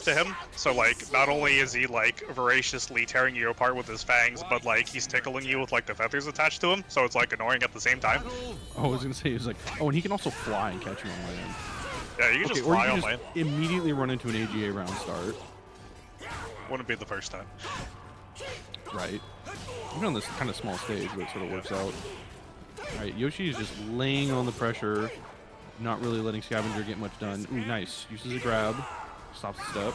to him. So like, not only is he like voraciously tearing you apart with his fangs, but like he's tickling you with like the feathers attached to him. So it's like annoying at the same time. Oh, I was gonna say he was like, oh, and he can also fly and catch you on land. Yeah, you can just fly on land. Immediately run into an AGA round start. Wouldn't be the first time. Right. Even on this kind of small stage, but it sort of works out. Alright, Yoshi is just laying on the pressure, not really letting Scavenger get much done. Ooh, nice. Uses a grab, stops the step.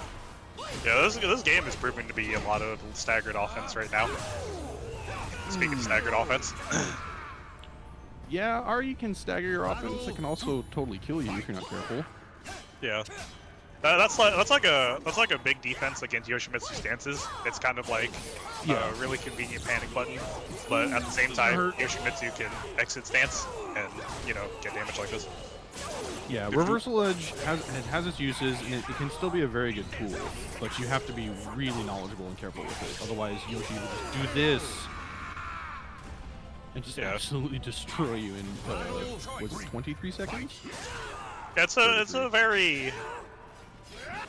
Yeah, this game is proving to be a lot of staggered offense right now. Speaking of staggered offense. Yeah, RE can stagger your offense. It can also totally kill you if you're not careful. Yeah. That's like a big defense against Yoshimitsu stances. It's kind of like a really convenient panic button, but at the same time, Yoshimitsu can exit stance and get damage like this. Yeah, reversal edge has its uses, and it can still be a very good tool, but you have to be really knowledgeable and careful with it. Otherwise, Yoshi will just do this and just absolutely destroy you in was it 23 seconds? It's a very.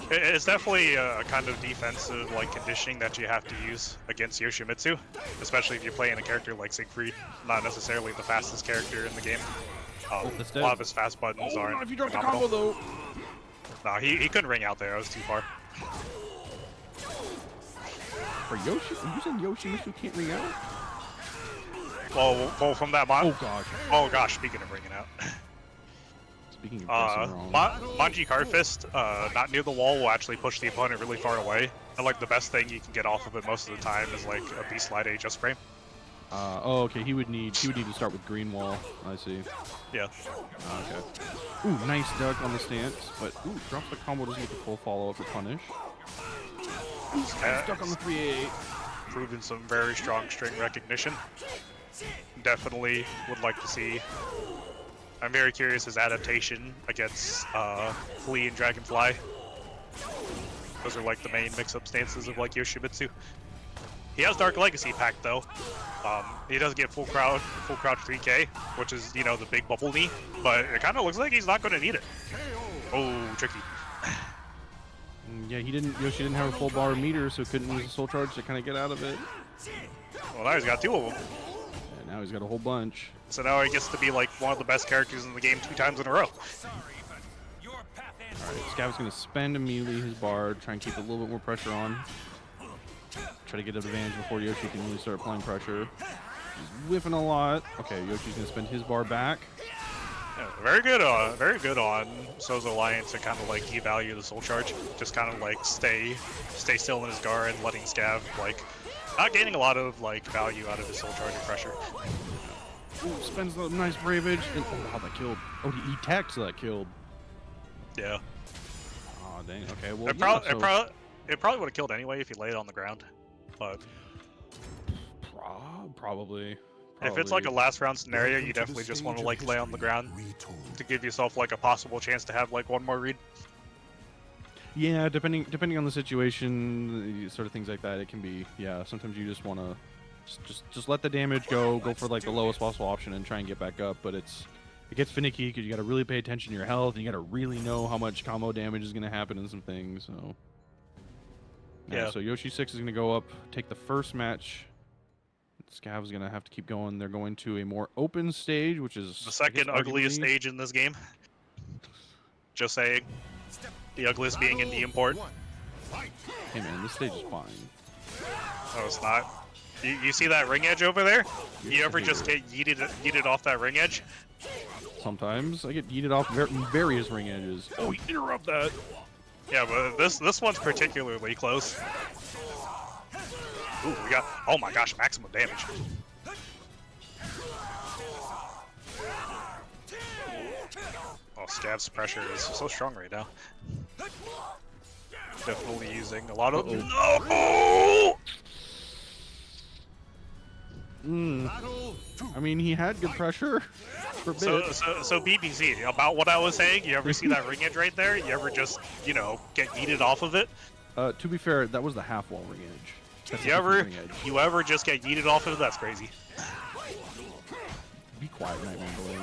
It's definitely a kind of defensive conditioning that you have to use against Yoshimitsu, especially if you're playing a character like Siegfried, not necessarily the fastest character in the game. A lot of his fast buttons aren't. Not if you drop the combo though. Nah, he couldn't ring out there. I was too far. For Yoshi, are you saying Yoshimitsu can't ring out? Well, from that mod. Oh gosh. Oh gosh. Speaking of ringing out. Speaking of Manji Card Fist, not near the wall, will actually push the opponent really far away. And the best thing you can get off of it most of the time is a Beast Slide A just frame. Oh, okay. He would need to start with green wall. I see. Yeah. Okay. Ooh, nice duck on the stance, but drops the combo, doesn't get the full follow up for punish. Stuck on the 388. Proving some very strong string recognition. Definitely would like to see. I'm very curious his adaptation against Flea and Dragonfly. Those are the main mix-up stances of Yoshimitsu. He has Dark Legacy pack though. He does get full crouch 3K, which is the big bubble knee, but it kind of looks like he's not going to need it. Oh, tricky. Yeah, Yoshi didn't have a full bar meter, so couldn't use a soul charge to kind of get out of it. Well, now he's got two of them. Yeah, now he's got a whole bunch. So now he gets to be one of the best characters in the game 2 times in a row. Alright, Scav's gonna spend immediately his bar, try and keep a little bit more pressure on. Try to get an advantage before Yoshi can really start applying pressure. He's whiffing a lot. Okay, Yoshi's gonna spend his bar back. Yeah, very good on Sozo Alliance to kind of devalue the soul charge. Just kind of stay still in his guard, letting Scav not gaining a lot of value out of his soul charge and pressure. Ooh, spends the nice bravage, and wow, that killed. Oh, he tacked, so that killed. Yeah. Oh dang. Okay. Well, it probably would have killed anyway if you laid it on the ground, but probably. If it's a last round scenario, you definitely just want to lay on the ground to give yourself a possible chance to have one more read. Yeah, depending on the situation, sort of things like that, it can be. Yeah, sometimes you just want to just let the damage go for the lowest possible option and try and get back up. But it gets finicky because you got to really pay attention to your health and you got to really know how much combo damage is going to happen in some things. So yeah. So Yoshi 6 is going to go up, take the first match. Scav's going to have to keep going. They're going to a more open stage, which is the second ugliest stage in this game. Just saying. The ugliest being in the import. Hey man, this stage is fine. No, it's not. You see that ring edge over there? You ever just get yeeted off that ring edge? Sometimes I get yeeted off various ring edges. Oh, interrupt that. Yeah, but this one's particularly close. Ooh, we got, oh my gosh, maximum damage. Oh, Scav's pressure is so strong right now. Definitely using a lot of... No! I mean, he had good pressure for a bit. So BBC, about what I was saying, you ever see that ring edge right there? You ever just, get yeeted off of it? To be fair, that was the half wall ring edge. That's you ever just get yeeted off of it? That's crazy. Be quiet, Nightmare Boy.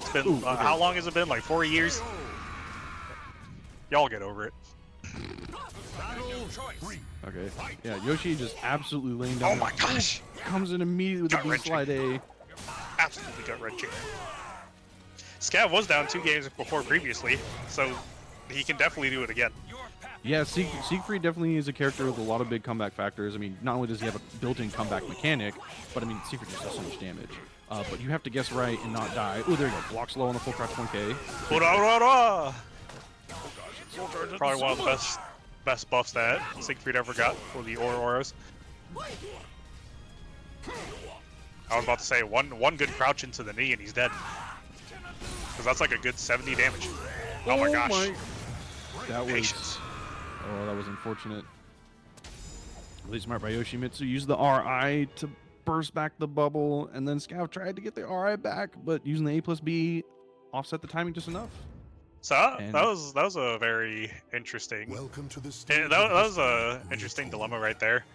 It's been, how long has it been? 4 years? Y'all get over it. Okay. Yeah, Yoshi just absolutely laying down. Oh my gosh! Comes in immediately with a B Gut-wrenching. slide A. Absolutely gut-wrenching. Scav was down 2 games before previously, so he can definitely do it again. Yeah, Siegfried definitely is a character with a lot of big comeback factors. I mean, not only does he have a built-in comeback mechanic, but I mean, Siegfried just does so much damage. But you have to guess right and not die. Oh, there you go. Block slow on the full crouch 1K. Probably one of the best buffs that Siegfried ever got for the Auroras. I was about to say one good crouch into the knee and he's dead. Because that's like a good 70 damage. Oh my gosh. That was Patience. Oh, that was unfortunate. Really smart by Yoshimitsu. Used the RI to burst back the bubble, and then Scav tried to get the RI back, but using the A plus B offset the timing just enough. So that was a very interesting. Welcome to the That was a interesting dilemma right there.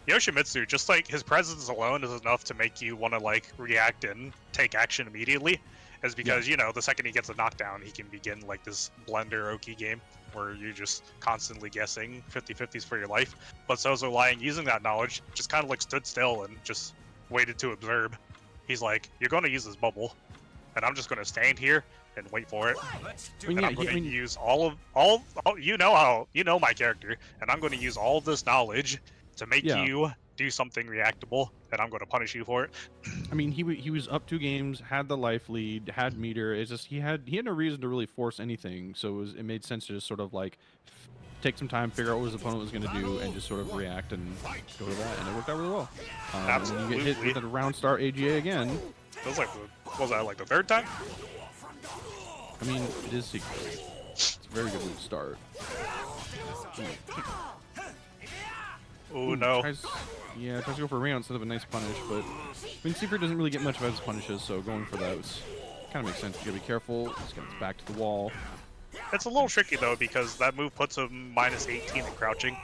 Yoshimitsu, just like his presence alone is enough to make you want to like react and take action immediately, is because you know the second he gets a knockdown, he can begin like this blender Oki game where you're just constantly guessing 50-50s for your life. But Sozo lying using that knowledge just kind of like stood still and just waited to observe. He's like, you're going to use this bubble, and I'm just going to stand here and wait for it. And I'm going to use all you know my character, and I'm going to use all of this knowledge to make you do something reactable, and I'm going to punish you for it. I mean, he was up 2 games, had the life lead, had meter. It's just he had no reason to really force anything, so it made sense to just sort of like take some time, figure out what his opponent was going to do, and just sort of react and go to that, and it worked out really well. Absolutely. And you get hit with a round start AGA again. That was like was that like the 3rd time? I mean, it is secret. It's a very good way to start. Oh no. Tries to go for a ring out instead of a nice punish, but I mean, Secret doesn't really get much of his punishes, so going for that kind of makes sense. You gotta be careful. He's got his back to the wall. It's a little tricky though because that move puts him minus 18 in crouching.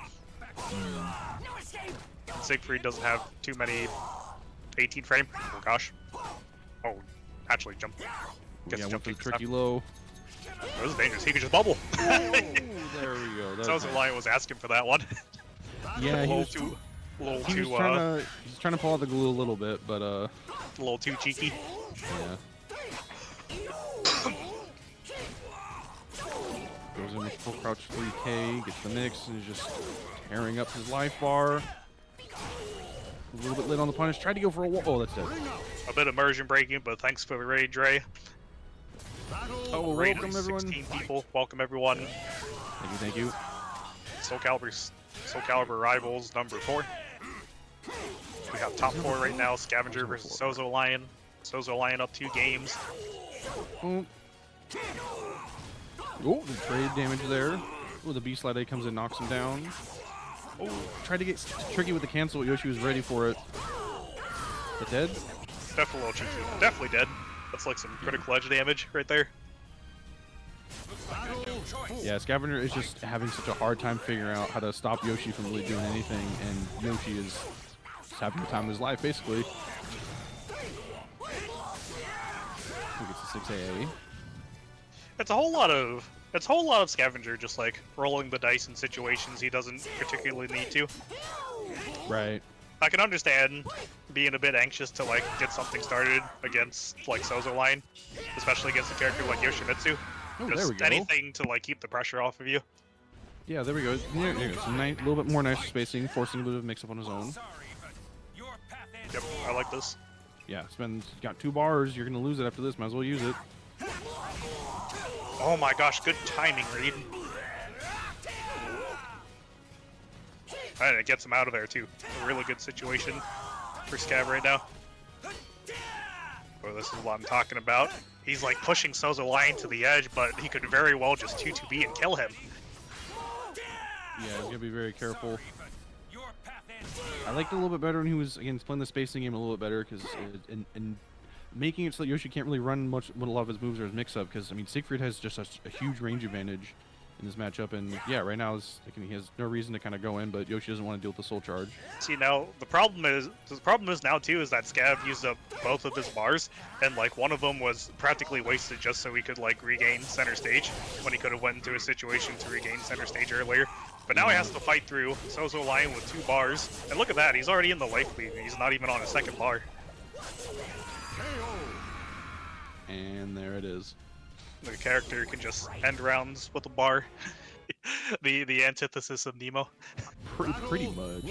Siegfried doesn't have too many 18 frame. Oh gosh. Oh, actually jump. Yeah, went for the tricky low. That was dangerous. He could just bubble. There we go. Sounds like Lion was asking for that one. Yeah, a little too he's trying to pull out the glue a little bit, but a little too cheeky. Yeah. Goes in with full crouch 3K, gets the mix, and is just tearing up his life bar. A little bit late on the punish. Tried to go for a wall. Oh, that's dead. A bit of immersion breaking, but thanks for the raid, Dre. Oh, Raid welcome of everyone. 16 people. Welcome everyone. Thank you. SoulCalibur Rivals number 4. We have top 4 right now. Scavenger versus Sozo Lion. Sozo Lion up 2 games. Oh, the trade damage there. Oh, the B slide A comes in, knocks him down. Oh, tried to get tricky with the cancel. Yoshi was ready for it. But dead? Definitely a little cheeky. Definitely dead. That's like some critical edge damage right there. Yeah, Scavenger is just having such a hard time figuring out how to stop Yoshi from really doing anything, and Yoshi is just having the time of his life, basically. Who gets a 6AA? It's a whole lot of Scavenger just like rolling the dice in situations he doesn't particularly need to. Right. I can understand being a bit anxious to like get something started against like Sozo Line, especially against a character like Yoshimitsu. Oh, Just there we go. anything to like keep the pressure off of you. Yeah, there we go. There you go. Some little bit more nice spacing, forcing a bit of mix-up on his own. Yep, I like this. Yeah, got 2 bars. You're gonna lose it after this. Might as well use it. Oh my gosh, good timing, Reed. And it gets him out of there too. A really good situation for Scav right now. Well, this is what I'm talking about. He's like pushing Sozo Lion to the edge, but he could very well just 2-2B and kill him. Yeah, he's gonna be very careful. I liked it a little bit better when he was playing the spacing game a little bit better, because and making it so that Yoshi can't really run much when a lot of his moves are his mix-up, because I mean Siegfried has just a huge range advantage in this matchup, and yeah, right now he has no reason to kind of go in, but Yoshi doesn't want to deal with the soul charge. See, now the problem is now too is that Scav used up both of his bars, and like one of them was practically wasted just so he could like regain center stage when he could have went into a situation to regain center stage earlier. But now he has to fight through Sozo Lion with 2 bars, and look at that, he's already in the life lead, and he's not even on a second bar. And there it is. The character can just end rounds with a bar. the antithesis of Nemo. Pretty much.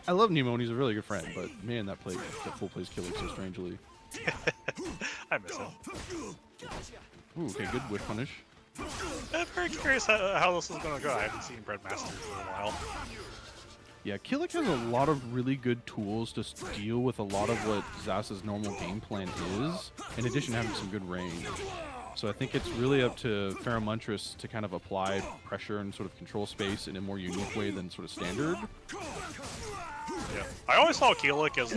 I love Nemo and he's a really good friend, but man, that full plays killing so strangely. I miss him. Ooh, okay, good whip punish. I'm very curious how this is gonna go. I haven't seen Redmaster for a while. Yeah, Killick has a lot of really good tools to deal with a lot of what Zasa's normal game plan is, in addition to having some good range. So I think it's really up to Pheromontris to kind of apply pressure and sort of control space in a more unique way than sort of standard. Yeah, I always saw Killick as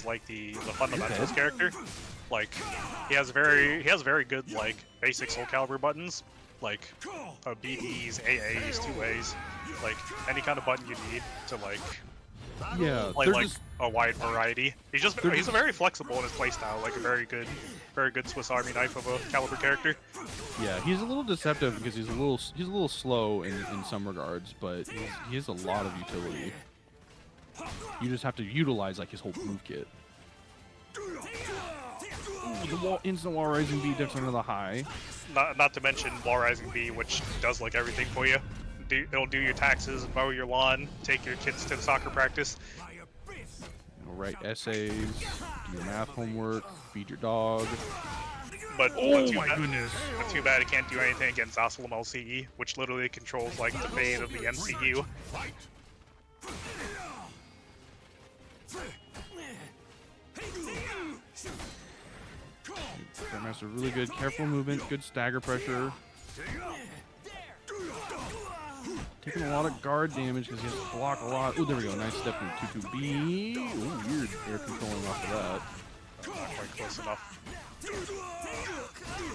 like the fundamentals character. Like he has very good like basic SoulCalibur buttons, like BDs, AAs, 2As, like any kind of button you need to like play like a wide variety. He's very flexible in his playstyle, like a very good Swiss Army knife of a Caliber character. Yeah, he's a little deceptive because he's a little slow in some regards, but he has a lot of utility. You just have to utilize like his whole move kit. The instant wall rising B dips under the high. Not to mention wall rising B, which does like everything for you. It'll do your taxes, mow your lawn, take your kids to the soccer practice. You'll write essays, do your math homework, feed your dog. But too bad it can't do anything against Asylum LCE, which literally controls like the fate of the MCU. Redmaster really good, careful movement, good stagger pressure. Taking a lot of guard damage because he has to block a lot. Ooh, there we go. Nice step from 2-2B. Ooh, weird air controlling off of that. Not quite close enough.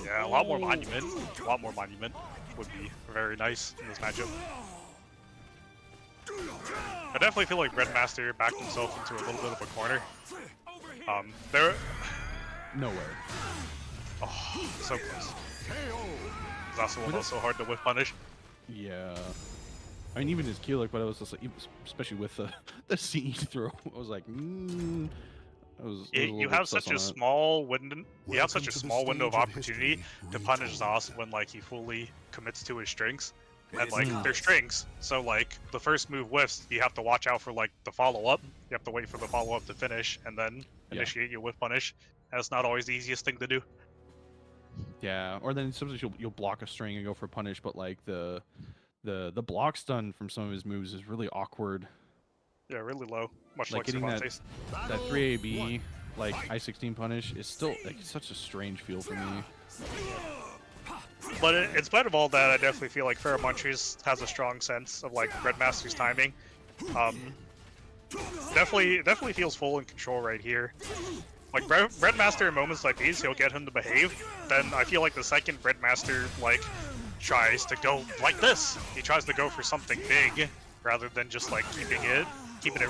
Yeah, a lot more monument. A lot more monument would be very nice in this matchup. I definitely feel like Redmaster backed himself into a little bit of a corner. No way. Oh, so close. It's also so hard to whip punish. Yeah. I mean, even his Keeler, but I was just like, especially with the CE throw, I was like, you have such a small window. You have such a small window of opportunity to punish Zos when like he fully commits to his strings, and like they're strings. So like the first move whiffs, you have to watch out for like the follow up. You have to wait for the follow up to finish, and then initiate your whiff punish. And it's not always the easiest thing to do. Yeah, or then sometimes you'll block a string and go for punish, but like the block stun from some of his moves is really awkward. Yeah, really low. Much like getting Cervantes. that 3AB like I-16 punish is still like such a strange feel for me. But in spite of all that, I definitely feel like Pheromontris has a strong sense of like Redmaster's timing. Definitely feels full in control right here. Like Redmaster in moments like these, he'll get him to behave. Then I feel like the second Redmaster like tries to go like this, he tries to go for something big rather than just like keeping it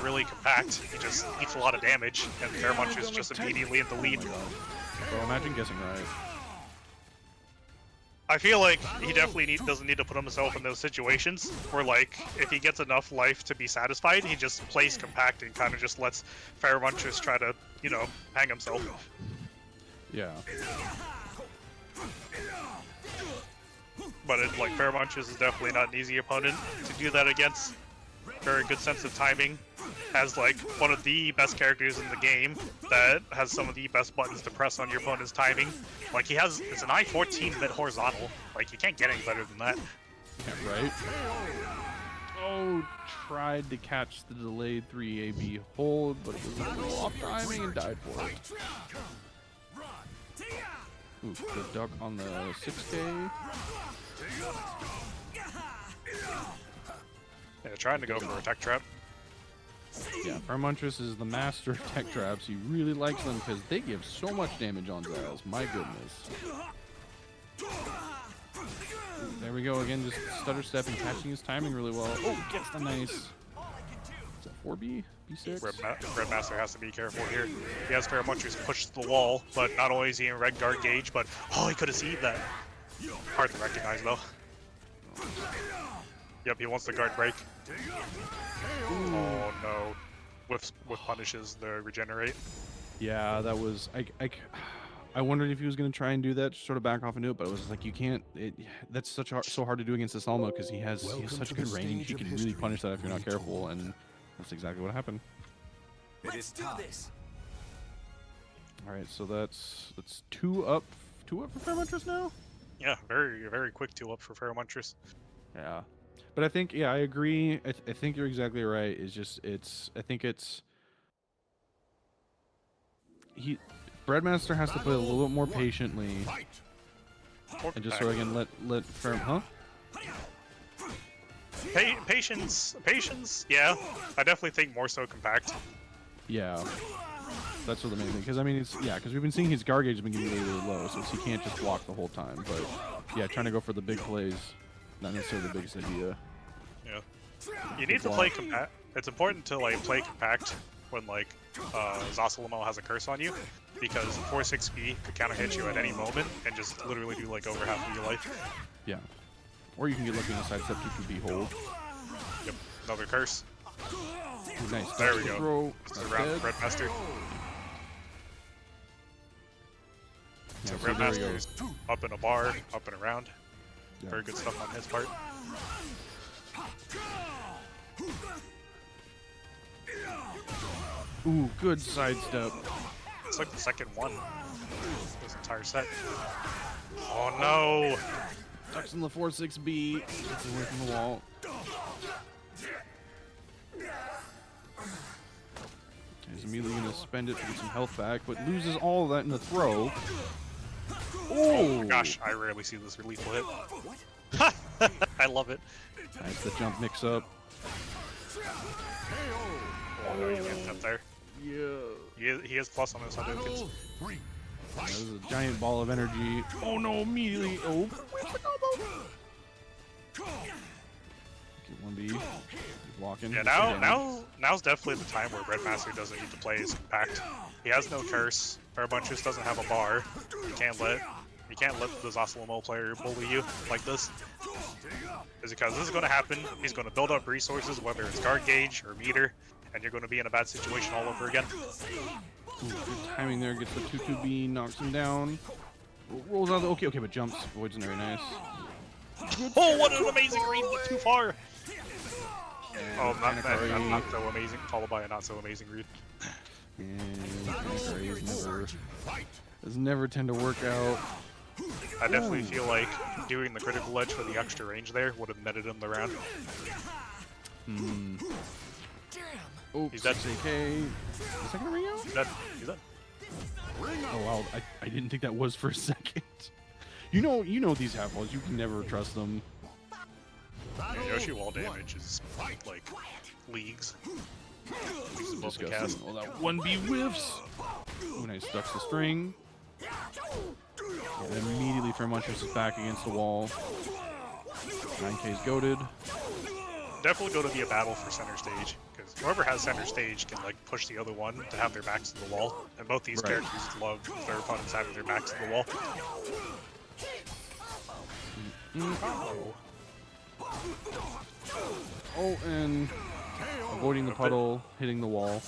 really compact. He just eats a lot of damage, and Pheromontris is just immediately in the lead. Bro, imagine guessing right. I feel like he definitely doesn't need to put himself in those situations where, like, if he gets enough life to be satisfied, he just plays compact and kind of just lets Pheromontris try to, you know, hang himself. Yeah. But like Pheromontris is definitely not an easy opponent to do that against. Very good sense of timing. Has like one of the best characters in the game that has some of the best buttons to press on your opponent's timing. Like it's an I-14 mid horizontal. Like you can't get any better than that. Yeah, right? Oh, tried to catch the delayed 3AB hold, but it was a little off timing and died for it. Ooh, good duck on the 6K. Yeah, trying to go for a tech trap. Yeah, Pheromontris is the master of tech traps. He really likes them because they give so much damage on Zaz. My goodness. There we go again, just stutter stepping, catching his timing really well. Oh, gets the nice. Is that 4B? B6? Redmaster has to be careful here. He has Paramunchers pushed to the wall, but not only is he in red guard gauge, but oh, he could have seen that. Hard to recognize though. Yep, he wants the guard break. Oh no. With punishes the regenerate. Yeah, that was I wondered if he was going to try and do that, sort of back off into it, but it was just like you can't. That's so hard to do against this Alma because he has such good range. He can really punish that if you're not careful, and that's exactly what happened. Let's do this. All right, so that's 2 up for Fairmuntress now. Yeah, very quick 2 up for Paramunchers. Yeah, but I think I agree. I think you're exactly right. I think Redmaster has to play a little bit more patiently, and just so I can let Fairm, Patience. Yeah, I definitely think more so compact. Yeah, that's what the main thing. Because I mean, because we've been seeing his guard gauge has been getting really low, so he can't just block the whole time. But yeah, trying to go for the big plays, not necessarily the biggest idea. Yeah, you need to play compact. It's important to like play compact when like Zosolimo has a curse on you, because 4-6B could counter hit you at any moment and just literally do like over half of your life. Yeah, or you can get lucky on a sidestep 2-2B hold. Yep, another curse. Ooh, nice. There we go. Throw. This is around Redmaster. Yeah, So so there we go. Redmaster's up in a bar, up and around. Yeah. Very good stuff on his part. Ooh, good sidestep. It's like the second one this entire set. Oh no! Ducks in the 4-6B. Gets away from the wall. He's immediately going to spend it to get some health back, but loses all of that in the throw. Oh my gosh, I rarely see this lethal hit. I love it. Nice, the jump mix up. Oh no, you get up there. Yeah. He has plus on his Hadoukens. That was a giant ball of energy. Oh no, immediately. Oh. Okay, 1B. He's walking. Yeah, now's definitely the time where Redmaster doesn't need to play his compact. He has no curse. Paramunchus doesn't have a bar. You can't let the Zosolimo player bully you like this. Is because this is going to happen. He's going to build up resources, whether it's guard gauge or meter, and you're going to be in a bad situation all over again. Ooh, good timing there. Gets the 2-2B, knocks him down. Rolls out. Okay, but jumps. Avoids very nice. Oh, what an amazing read, but too far. And Oh, not so amazing. Followed by a not so amazing read. And does never tend to work out. I definitely feel like doing the critical edge for the extra range there would have netted him the round. Oh, He's dead. 6AK. The second ring out? He's dead. He's dead. Oh wow, I didn't think that was for a second. You know these half walls. You can never trust them. Yeah, Yoshi wall damage is like leagues. Leagues above the cast. Disgusting. Well, that 1B whiffs. Ooh, nice. Ducks the string. And immediately Fairmuntress is back against the wall. 9K's goaded. Definitely go to be a battle for center stage, because whoever has center stage can like push the other one to have their backs to the wall. And both these characters love their opponents having their backs to the wall. Oh, and avoiding the puddle, hitting the wall.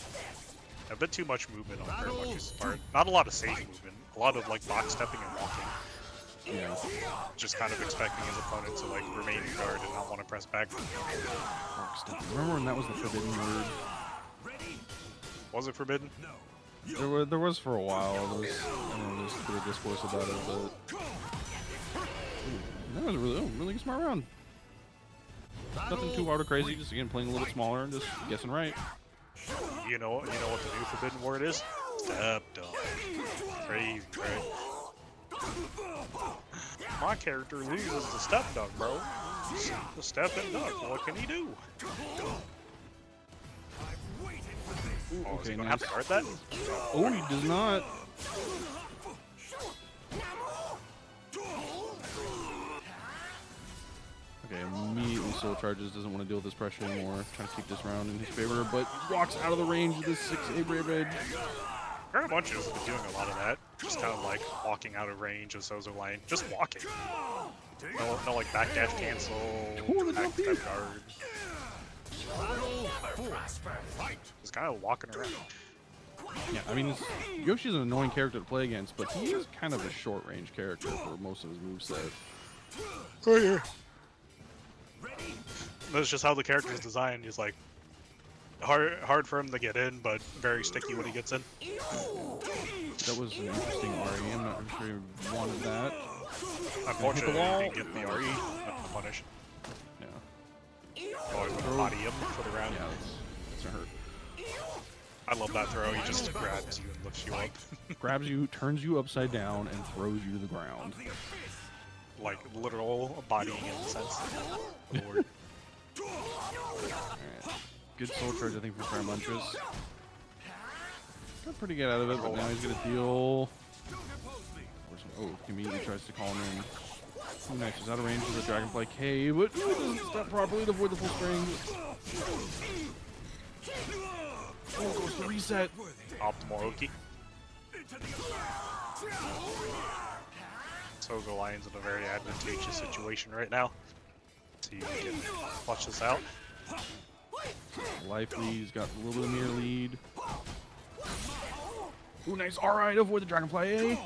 A bit too much movement on Paramunchus' part. Not a lot of safe movement. A lot of like box stepping and walking. Yeah. Just kind of expecting his opponent to like remain in guard and not want to press back. Remember when that was the forbidden word? Was it forbidden? There was for a while. There was, I don't know, there's a bit of discourse about it, but that was a really good smart round. Nothing too wild or crazy. Just again playing a little bit smaller and just guessing right. You know what the new forbidden word is? Step dog. Crazy, right? My character loses the step dog, bro. The step and duck. What can he do? Oh, is he gonna have to guard that? Oh, he does not. Okay, immediately soul charges, doesn't want to deal with this pressure anymore. Trying to keep this round in his favor, but walks out of the range of this 6A Brave Edge. Very much has been doing a lot of that. Just kind of like walking out of range of Sozo line. Just walking. No like backdash cancel, back step guard. Just kind of walking around. Yeah, I mean, Yoshi's an annoying character to play against, but he is kind of a short-range character for most of his moveset. Oh yeah. That's just how the character is designed. He's like hard for him to get in, but very sticky when he gets in. That was an interesting RE. I'm not sure he wanted that. Unfortunately, he didn't get the RE. Not the punish. Yeah. Or body him for the round. Yeah, that's a hurt. I love that throw. He just grabs you and lifts you up. Grabs you, turns you upside down, and throws you to the ground. Like literal bodying in a sense. Lord. Alright. Good soul charge, I think, for Fire got pretty good out of it, but now he's gonna deal. Oh, he immediately tries to call him in. Oh, nice. He's out of range of the Dragonfly K, but he doesn't step properly to avoid the full string. Oh, goes to reset. Optimal Oki. Sozo Lion's in a very advantageous situation right now. See if he can clutch this out. Life lead, he's got a little bit of mirror lead. Ooh, nice. Alright, avoid the Dragonfly A.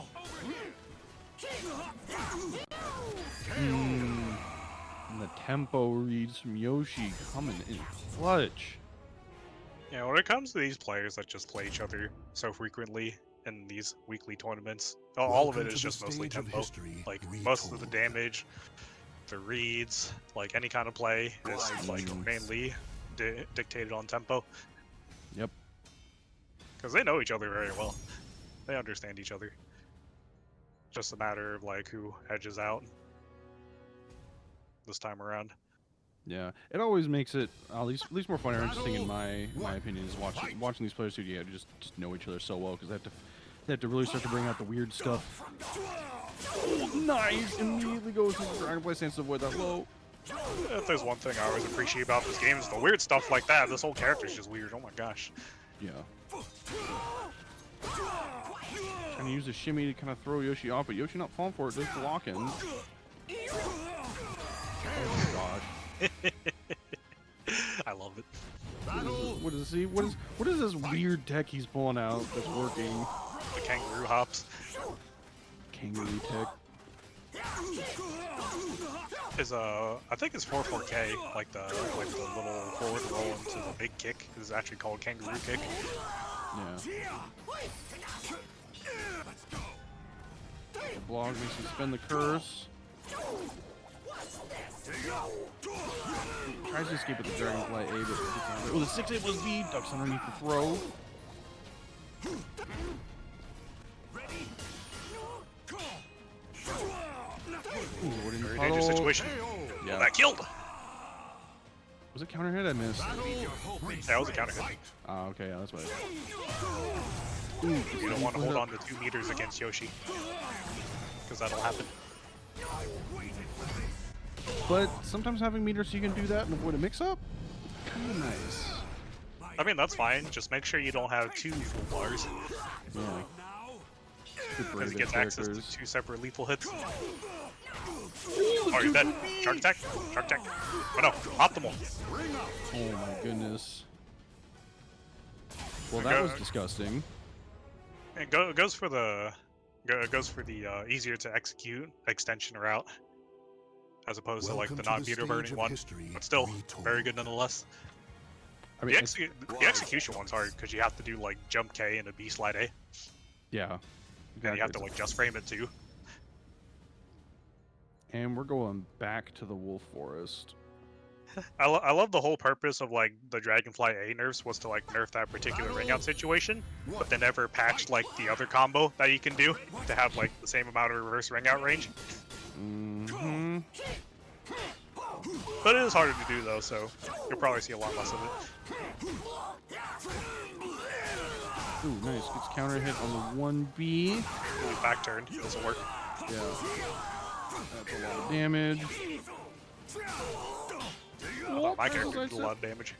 And the tempo reads from Yoshi coming in clutch. Yeah, when it comes to these players that just play each other so frequently in these weekly tournaments, all of it is just mostly tempo. Like, most of the damage, the reads, like any kind of play is like mainly dictated on tempo. Yep. Because they know each other very well. They understand each other. Just a matter of like who edges out this time around. Yeah, it always makes it at least more fun or interesting in my opinion is watching these players who just know each other so well because they have to really start to bring out the weird stuff. Oh, nice! Immediately goes to the Dragonfly stance to avoid that low. If there's one thing I always appreciate about this game is the weird stuff like that. This whole character is just weird. Oh my gosh. Yeah. Trying to use a shimmy to kind of throw Yoshi off, but Yoshi not falling for it, just blocking. Oh my gosh. I love it. What is he? What is this weird tech he's pulling out that's working? The kangaroo hops. Kangaroo tech. Is I think it's 4-4K, like the little forward roll into the big kick is actually called kangaroo kick. Yeah. The blog makes him spend the curse. Tries to escape with the Dragonfly A, but gets on it. Oh, the 6A was V, ducks underneath the throw. Ooh, what in the Very puddle. dangerous situation. Yeah. Oh, that killed! Was it counter hit? I missed. That was a counter hit. Ah, okay, yeah, that's why. You don't want to hold on to 2 meters against Yoshi. Because that'll happen. But sometimes having meters so you can do that and avoid a mix-up, kind of nice. I mean, that's fine. Just make sure you don't have 2 full bars. Yeah. Because it gets access to 2 separate lethal hits. Oh, you're dead. Shark attack? Shark attack. Oh no, optimal. Oh my goodness. Well, that was disgusting. It goes for the easier to execute extension route, as opposed to like the non-meter burning one. But still, very good nonetheless. I mean, The execution one's hard because you have to do like jump K and a B slide A. yeah. And you have to like just frame it too. And we're going back to the Wolf Forest. I love the whole purpose of like the Dragonfly A nerfs was to like nerf that particular ring out situation, but they never patched like the other combo that you can do to have like the same amount of reverse ring out range. Mm-hmm. But it is harder to do though, so you'll probably see a lot less of it. Ooh, nice. Gets counter hit on the 1B. Back turn doesn't work. Yeah. That's a lot of damage. Although my character did a lot of damage.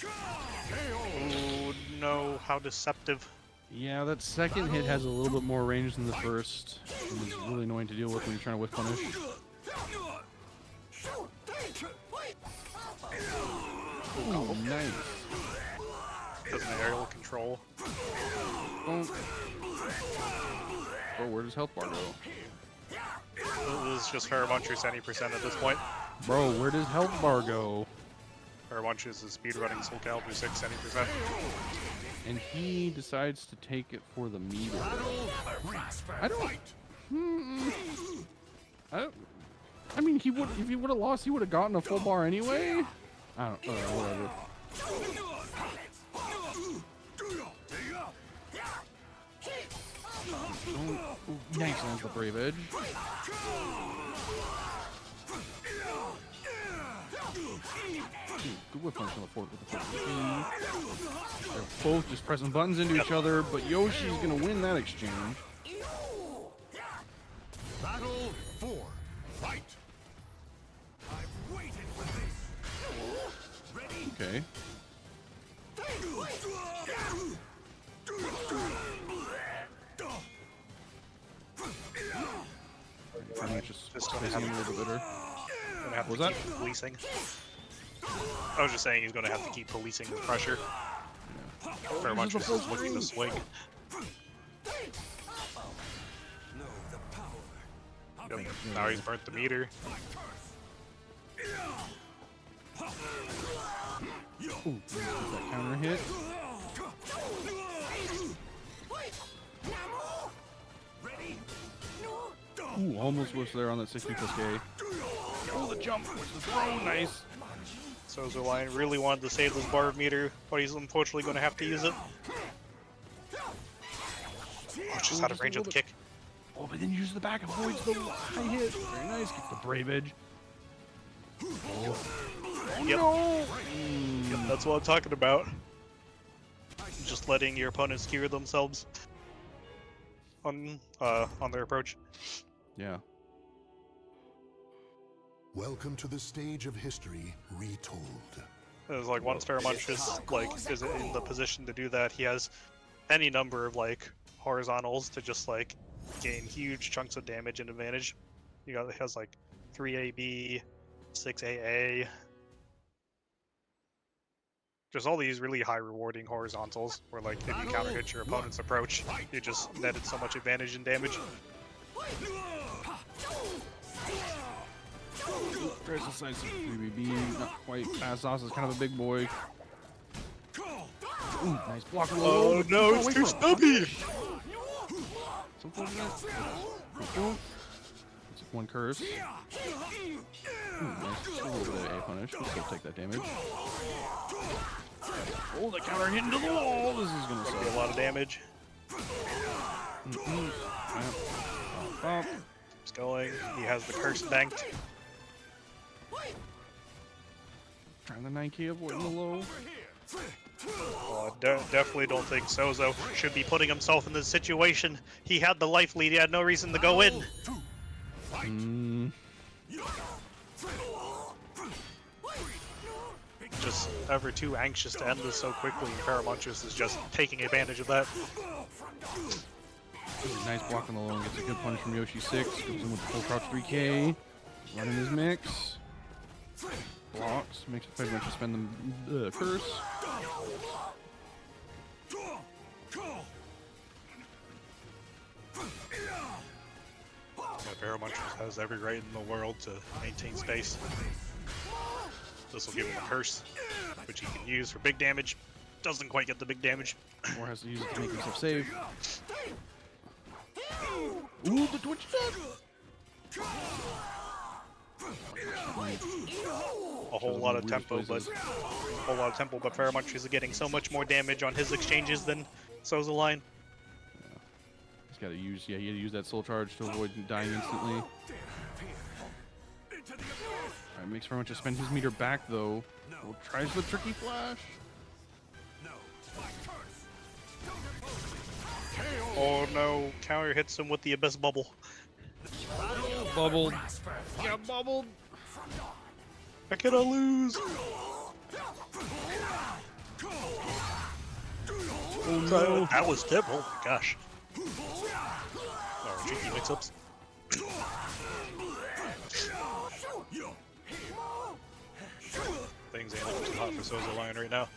Ooh, no, how deceptive. Yeah, that second hit has a little bit more range than the first. And it's really annoying to deal with when you're trying to whiff punish. Oh, nice. Doesn't aerial control. Oh, where does health bar go? This is just Faramunch's any percent at this point. Bro, where does health bar go? Faramunch's is speedrunning SoulCalibur 6 any percent. And he decides to take it for the meter. I mean, he would if he would have lost, he would have gotten a full bar anyway. I don't. Whatever. Oh, nice on the brave edge. Good whip punch on the fork with the fork. They're both just pressing buttons into each other, but Yoshi's gonna win that exchange. Battle 4. Fight. I've waited for this. Ready? Okay. Pretty much just facing him a little bit better. Gonna have Was to that? keep policing. I was just saying he's gonna have to keep policing the pressure. Faramunch's is looking to swing. Yep. Now he's burnt the meter. Ooh, that counter hit. Ooh, almost was there on that 60 plus K. Oh, the jump was the throw. Nice. Sozo Lion really wanted to save this bar meter, but he's unfortunately going to have to use it. Oh, just out of range of the kick. Oh, but then you use the back, avoids the high hit. Very nice. Gets the brave edge. Oh, Yep. no! Yep, that's what I'm talking about. Just letting your opponents cure themselves on their approach. Yeah. Welcome to the stage of history retold. It's like once Faramunch is in the position to do that, he has any number of like horizontals to just like gain huge chunks of damage and advantage. He has like 3AB, 6AA. Just all these really high rewarding horizontals where like if you counter hit your opponent's approach, you just netted so much advantage and damage. Tries to slice it 3BB, not quite fast. Sauce is kind of a big boy. Ooh, nice block. Oh no, it's too stubby! It's one curse. Ooh, nice. A little bit of A punish. We'll still take that damage. Oh, the counter hit into the wall. This is gonna Be a suck. lot of damage. Keeps going. He has the curse banked. Trying the 9K, avoiding the low. Definitely don't think Sozo should be putting himself in this situation. He had the life lead. He had no reason to go in. Just ever too anxious to end this so quickly, and Faramunchus is just taking advantage of that. Nice block on the low and gets a good punch from Yoshi 6. Goes in with the full crouch 3K. Running his mix. Blocks. Makes it pretty much spend the curse. Yeah, Faramunchus has every right in the world to maintain space. This will give him a curse, which he can use for big damage. Doesn't quite get the big damage. Or has to use it to make himself save. Ooh, the twitch shot! A whole lot of tempo, but Faramunchus is getting so much more damage on his exchanges than Sozo Lion. He's got to use, he had to use that soul charge to avoid dying instantly. Alright, makes Faramunchus to spend his meter back though. Oh, tries the tricky flash. KO. Oh no, counter hits him with the Abyss Bubble. Bubbled. Yeah, bubbled. I cannot lose! Oh no. That was tip, oh my gosh. Oh, cheeky mix-ups. Things ain't looking too hot for Sozo Lion right now.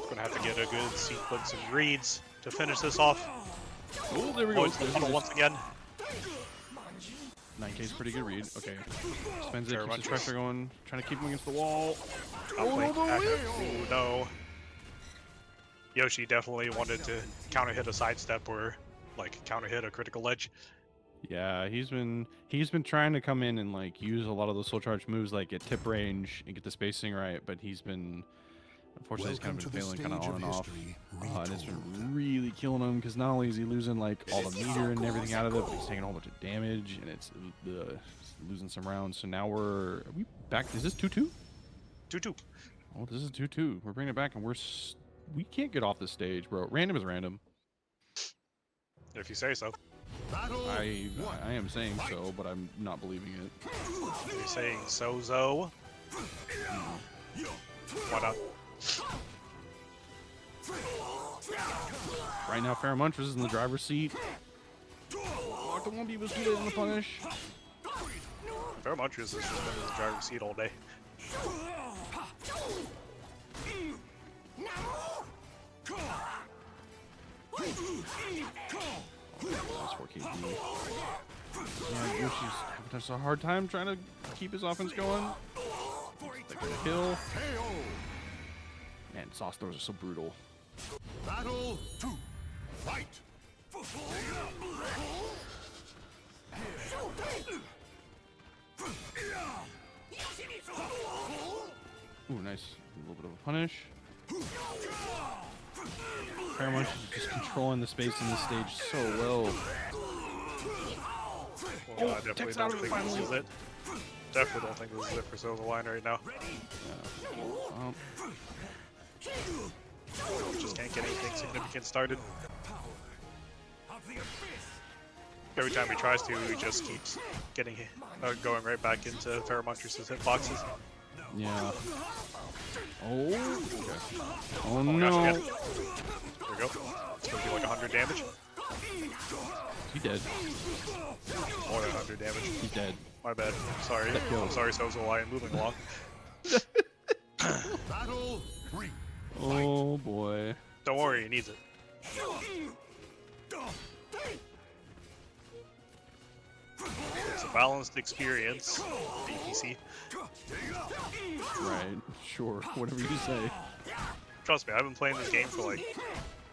Gonna have to get a good sequence of reads to finish this off. Oh, there we go. Avoids the funnel once again. 9K's pretty good read. Okay. Spends it, Very keeps his much. pressure going, trying to keep him against the wall. Outflank back. Oh no. Yoshi definitely wanted to counter hit a sidestep or like counter hit a critical edge. Yeah, he's been trying to come in and like use a lot of those soul charge moves like at tip range and get the spacing right, but he's been unfortunately he's kind of been failing kind of on and off. And it's been really killing him because not only is he losing like all the meter and everything out of it, but he's taking a whole bunch of damage and it's losing some rounds. So now are we back? Is this 2-2? 2-2. Oh, this is 2-2. We're bringing it back and we can't get off this stage, bro. Random is random. If you say so. I am saying so, but I'm not believing it. You're saying Sozo. Why not? Right now, Pheromontress is in the driver's seat. Dr. Wumpy was good in the punish. Pheromontress has just been in the driver's seat all day. That's 4 KP. Yeah, Yoshi's having a hard time trying to keep his offense going. They get a kill. Man, sauce throws are so brutal. Battle 2. Fight. Ooh, nice. A little bit of a punish. Pheromontress is just controlling the space in this stage so well. Well, I definitely don't think this is it. Definitely don't think this is it for Sozo Lion right now. Just can't get anything significant started. Every time he tries to, he just keeps getting going right back into Pheromontress' hitboxes. Yeah. Oh. Okay. Oh Oh no. gosh, again. There we go. It's gonna be like 100 damage. He dead. More than 100 damage. He's dead. My bad. Sorry. I'm sorry, Sozo Lion. Moving along. Battle 3. Oh boy. Don't worry, he needs it. It's a balanced experience, DPC. Right. Sure. Whatever you say. Trust me, I've been playing this game for like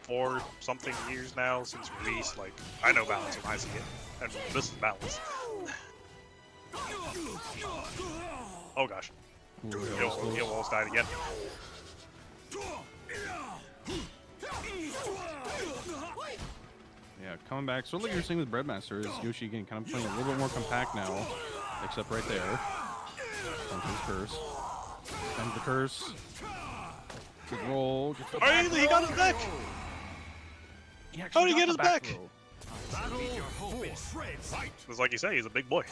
4-something years now since release. Like, I know balance when I see it, and this is balance. Oh gosh. Ooh, He almost died again. Yeah, coming back. Sort of like you're saying with Redmaster, is Yoshi again kind of playing a little bit more compact now, except right there. Comes his curse. Spends the curse. Good roll. Gets the Oh, he got his back! How did he get his back? Battle 4. Fight. It's like you say, he's a big boy.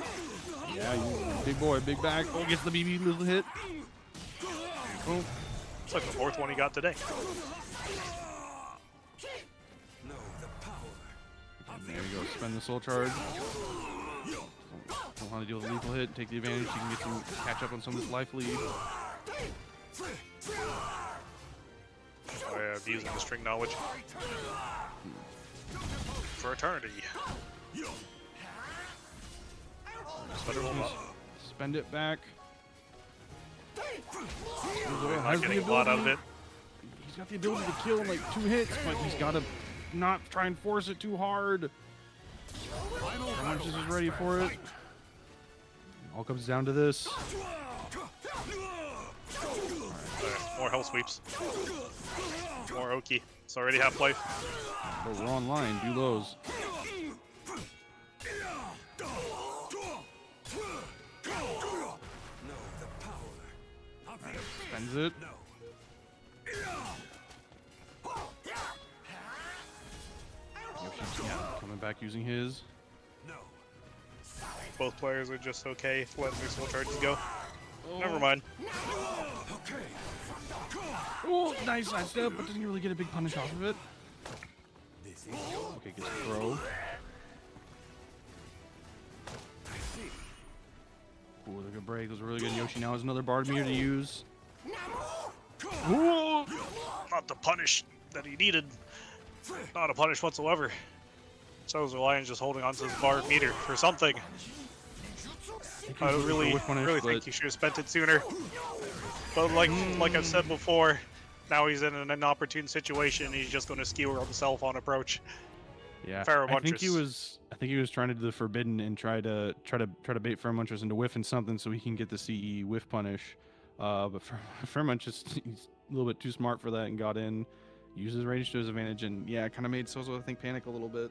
Yeah, he's a big boy, big back. Oh, gets the BB missile hit. Oh, It's like the 4th one he got today. there you go. Spend the soul charge. Don't want to deal with a lethal hit. Take the advantage. You can get some catch up on some of this life lead. I have using the string knowledge for eternity. Better hold up. Spend it back. We're not getting a lot out of it. He's got the ability to kill in like 2 hits, but he's got to not try and force it too hard. Pheromontress is ready for it. All comes down to this. More hell sweeps. More Oki. It's already half life. But we're online. Do those. Right, spends it. Yoshi's Went back using his. No. Both players are just okay letting their soul charges go. Oh. Never mind. Okay. Oh, nice side step, but doesn't really get a big punish off of it. This is your Okay, gets a throw. Ooh, they're good break. Those are really good. Yoshi now has another bard meter to use. Ooh. Not the punish that he needed. Not a punish whatsoever. Sozo Lion's just holding on to his bar meter for something. I really think he should have spent it sooner. But like I've said before, now he's in an inopportune situation. He's just going to skewer himself on approach. Yeah, Pharaoh I think he Munchers. was trying to do the forbidden and try to bait Pharaoh Munchers into whiffing something so he can get the CE whiff punish. But Pharaoh Munchers, he's a little bit too smart for that and got in, used his range to his advantage, and yeah, kind of made Sozo I think panic a little bit.